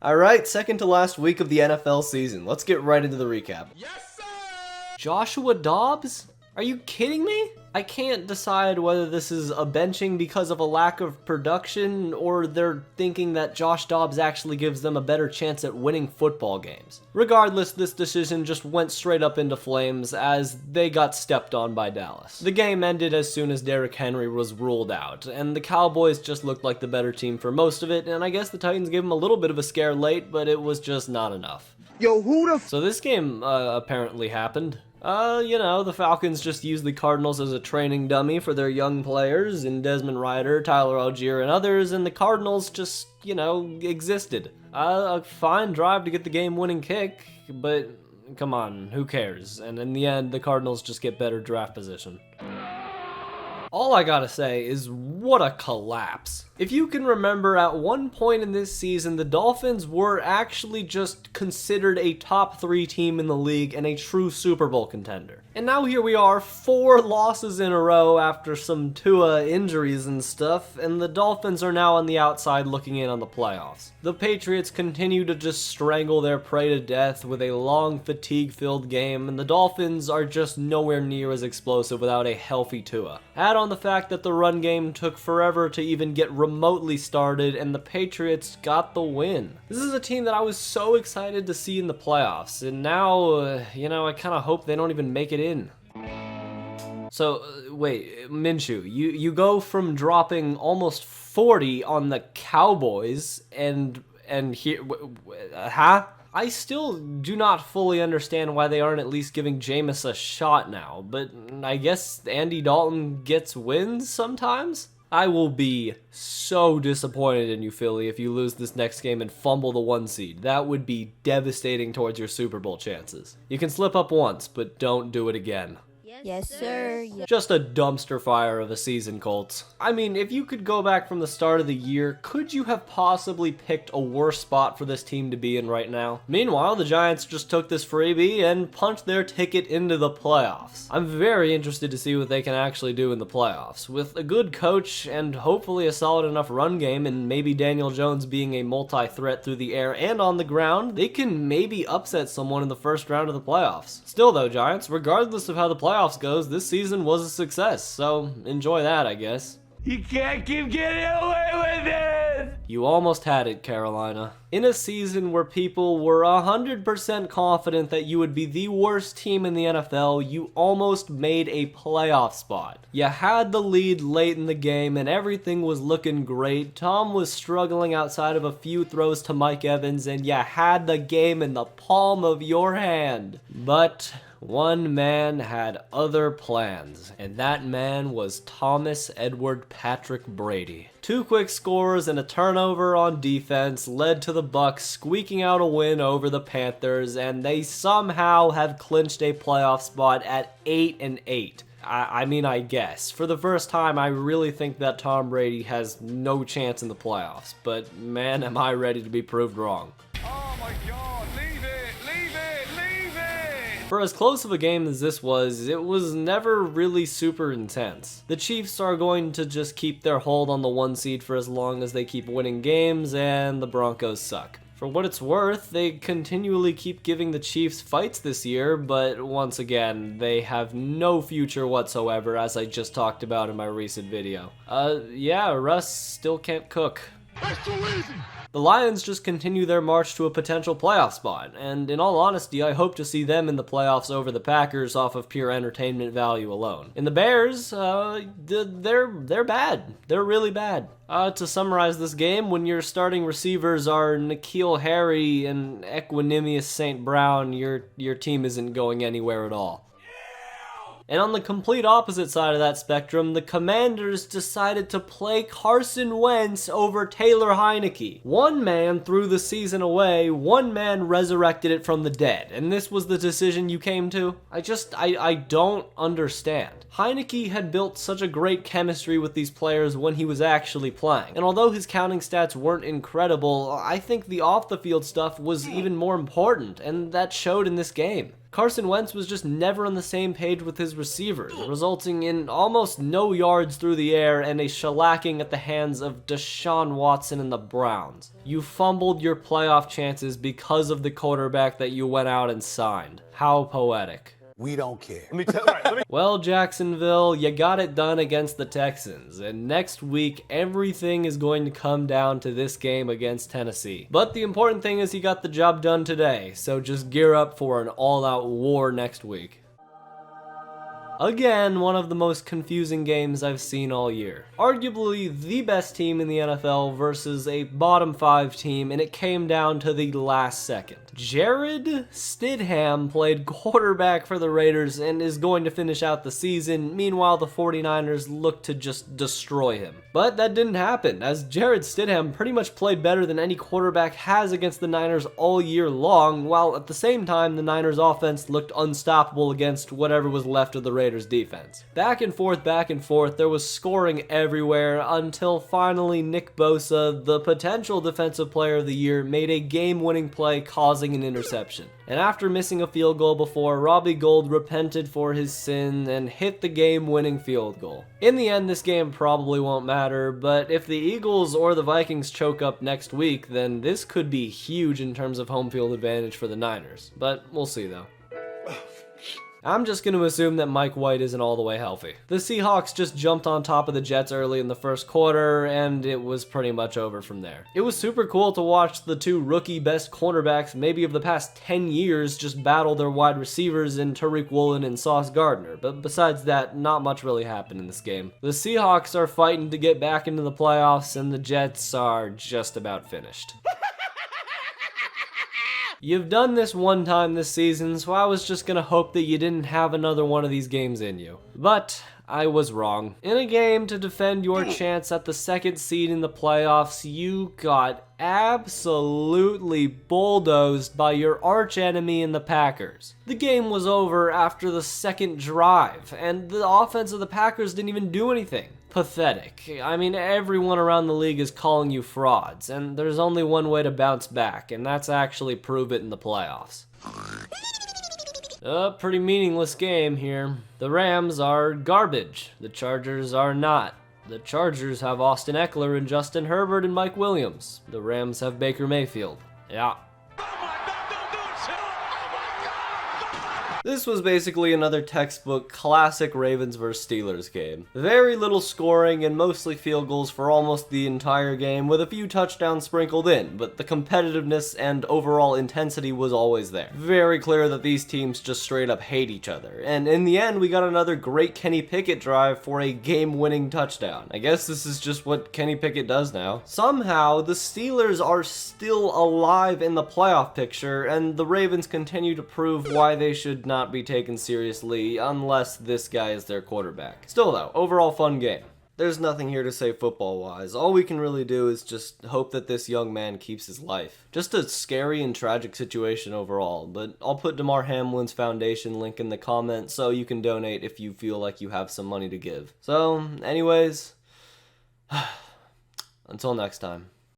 Alright, second to last week of the NFL season. Let's get right into the recap. Yes, sir! Joshua Dobbs? Are you kidding me? I can't decide whether this is a benching because of a lack of production or they're thinking that Josh Dobbs actually gives them a better chance at winning football games. Regardless, this decision just went straight up into flames as they got stepped on by Dallas. The game ended as soon as Derrick Henry was ruled out, and the Cowboys just looked like the better team for most of it, and I guess the Titans gave them a little bit of a scare late, but it was just not enough. Yo, who the So this game apparently happened. The Falcons just used the Cardinals as a training dummy for their young players in Desmond Ryder, Tyler Algier, and others, and the Cardinals just, existed. A fine drive to get the game-winning kick, but come on, who cares? And in the end, the Cardinals just get better draft position. All I gotta say is, what a collapse. If you can remember, at one point in this season, the Dolphins were actually just considered a top 3 team in the league and a true Super Bowl contender. And now here we are, 4 losses in a row after some Tua injuries and stuff, and the Dolphins are now on the outside looking in on the playoffs. The Patriots continue to just strangle their prey to death with a long, fatigue-filled game, and the Dolphins are just nowhere near as explosive without a healthy Tua. Add on the fact that the run game took forever to even get remotely started, and the Patriots got the win. This is a team that I was so excited to see in the playoffs, and now, I kind of hope they don't even make it in. So, wait, Minshew, you go from dropping almost 40 on the Cowboys, and here, I still do not fully understand why they aren't at least giving Jameis a shot now, but I guess Andy Dalton gets wins sometimes? I will be so disappointed in you, Philly, if you lose this next game and fumble the 1 seed. That would be devastating towards your Super Bowl chances. You can slip up once, but don't do it again. Yes, sir. Just a dumpster fire of a season, Colts. I mean, if you could go back from the start of the year, could you have possibly picked a worse spot for this team to be in right now? Meanwhile, the Giants just took this freebie and punched their ticket into the playoffs. I'm very interested to see what they can actually do in the playoffs. With a good coach and hopefully a solid enough run game and maybe Daniel Jones being a multi-threat through the air and on the ground, they can maybe upset someone in the first round of the playoffs. Still though, Giants, regardless of how the playoffs goes, this season was a success, so enjoy that, I guess. You can't keep getting away with it! You almost had it, Carolina. In a season where people were 100% confident that you would be the worst team in the NFL, you almost made a playoff spot. You had the lead late in the game and everything was looking great. Tom was struggling outside of a few throws to Mike Evans, and you had the game in the palm of your hand. But one man had other plans, and that man was Thomas Edward Patrick Brady. 2 quick scores and a turnover on defense led to the Bucs squeaking out a win over the Panthers, and they somehow have clinched a playoff spot at 8-8. I guess. For the first time, I really think that Tom Brady has no chance in the playoffs, but man, am I ready to be proved wrong. Oh my God, leave it, leave it, leave it! For as close of a game as this was, it was never really super intense. The Chiefs are going to just keep their hold on the 1 seed for as long as they keep winning games, and the Broncos suck. For what it's worth, they continually keep giving the Chiefs fights this year, but once again, they have no future whatsoever, as I just talked about in my recent video. Russ still can't cook. That's too easy! The Lions just continue their march to a potential playoff spot, and in all honesty, I hope to see them in the playoffs over the Packers off of pure entertainment value alone. And the Bears, they're bad. They're really bad. To summarize this game, when your starting receivers are N'Keal Harry and Equanimous St. Brown, your team isn't going anywhere at all. And on the complete opposite side of that spectrum, the Commanders decided to play Carson Wentz over Taylor Heinicke. One man threw the season away, one man resurrected it from the dead, and this was the decision you came to? I don't understand. Heinicke had built such a great chemistry with these players when he was actually playing, and although his counting stats weren't incredible, I think the off-the-field stuff was even more important, and that showed in this game. Carson Wentz was just never on the same page with his receivers, resulting in almost no yards through the air and a shellacking at the hands of Deshaun Watson and the Browns. You fumbled your playoff chances because of the quarterback that you went out and signed. How poetic. We don't care. Well, Jacksonville, you got it done against the Texans, and next week everything is going to come down to this game against Tennessee. But the important thing is he got the job done today, so just gear up for an all-out war next week. Again, one of the most confusing games I've seen all year. Arguably the best team in the NFL versus a bottom 5 team, and it came down to the last second. Jarrett Stidham played quarterback for the Raiders and is going to finish out the season. Meanwhile, the 49ers look to just destroy him. But that didn't happen, as Jarrett Stidham pretty much played better than any quarterback has against the Niners all year long, while at the same time the Niners offense looked unstoppable against whatever was left of the Raiders defense. Back and forth, there was scoring everywhere until finally Nick Bosa, the potential defensive player of the year, made a game-winning play causing an interception. And after missing a field goal before, Robbie Gould repented for his sin and hit the game-winning field goal. In the end, this game probably won't matter, but if the Eagles or the Vikings choke up next week, then this could be huge in terms of home field advantage for the Niners. But we'll see though. I'm just going to assume that Mike White isn't all the way healthy. The Seahawks just jumped on top of the Jets early in the first quarter, and it was pretty much over from there. It was super cool to watch the two rookie best cornerbacks maybe of the past 10 years just battle their wide receivers in Tariq Woolen and Sauce Gardner, but besides that, not much really happened in this game. The Seahawks are fighting to get back into the playoffs, and the Jets are just about finished. You've done this one time this season, so I was just gonna hope that you didn't have another one of these games in you. But I was wrong. In a game to defend your chance at the second seed in the playoffs, you got absolutely bulldozed by your arch enemy in the Packers. The game was over after the second drive, and the offense of the Packers didn't even do anything. Pathetic. I mean, everyone around the league is calling you frauds, and there's only one way to bounce back, and that's actually prove it in the playoffs. A pretty meaningless game here. The Rams are garbage. The Chargers are not. The Chargers have Austin Eckler and Justin Herbert and Mike Williams. The Rams have Baker Mayfield. Yeah. This was basically another textbook classic Ravens vs. Steelers game. Very little scoring and mostly field goals for almost the entire game, with a few touchdowns sprinkled in, but the competitiveness and overall intensity was always there. Very clear that these teams just straight up hate each other, and in the end we got another great Kenny Pickett drive for a game-winning touchdown. I guess this is just what Kenny Pickett does now. Somehow, the Steelers are still alive in the playoff picture, and the Ravens continue to prove why they should not be taken seriously unless this guy is their quarterback. Still though, overall fun game. There's nothing here to say football-wise. All we can really do is just hope that this young man keeps his life. Just a scary and tragic situation overall, but I'll put Damar Hamlin's foundation link in the comments so you can donate if you feel like you have some money to give. So, anyways, until next time.